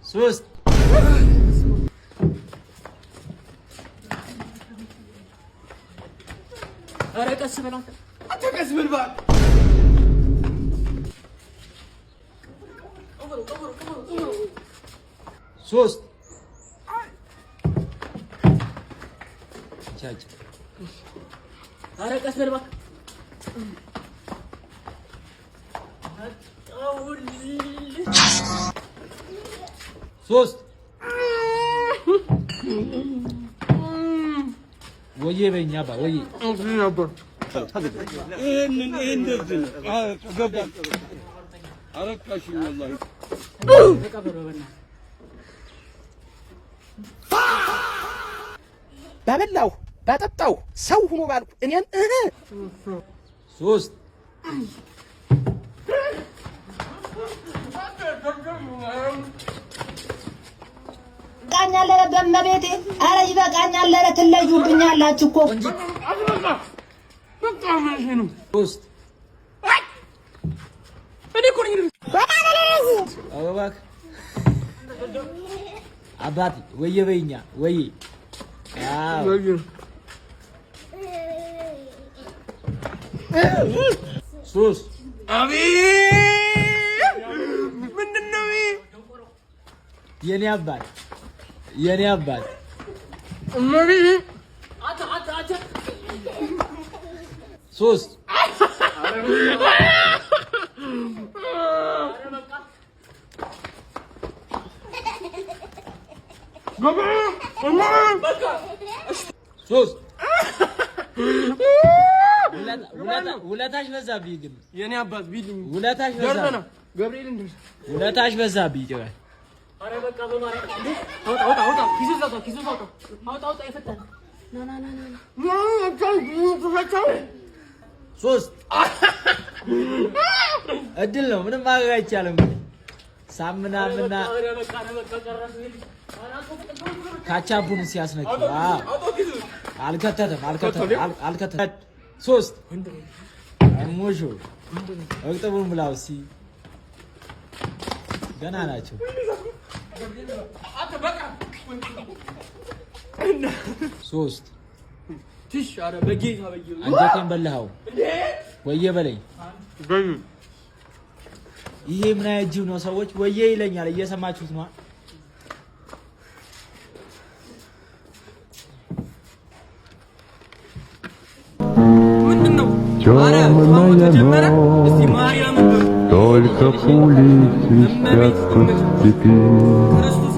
ሶስት ኧረ ቀስ በል አንተ ቀስ በል እባክህ። ሶስት ቻች ኧረ ቀስ በል እባክህ። ሶስት ወዬ በኛ ባ ወዬ ነበር እንደዚህ ገባ አረካሽ ወላሂ በበላው ባጠጣው ሰው ሆኖ ባልኩ እኔን ሶስት ይበቃኛል። ኧረ በእመቤቴ ኧረ ይበቃኛል። ኧረ ትለዩብኛላችሁ እኮ ሶስት እባክህ አባቴ ወዬ በይኛ ወዬ ሶስት ምንድን ነው የኔ አባት ሶስት ሶስት ውለታሽ በዛብኝ ግን የኔ አባት ቢልኝ ውለታሽ በዛብኝ ጭራሽ ኧረ በቃ በማርያም አውጣ ኪሱ አውጣ የፈታን ሶስት እድል ነው ምንም ማድረግ አይቻልም። ሳምናምና ካቻቡን ሲያስነክ አልከተተም። ሶስት ሙሾ እቅጥቡን ብላው ሲ ገና ናቸው። ሶስት አንጀቴን በላኸው ወዬ በለኝ። ይሄ ምን አይነት ጅብ ነው? ሰዎች ወዬ ይለኛል። እየሰማችሁት ነው? ምንድነው? Только пули свистят по степи.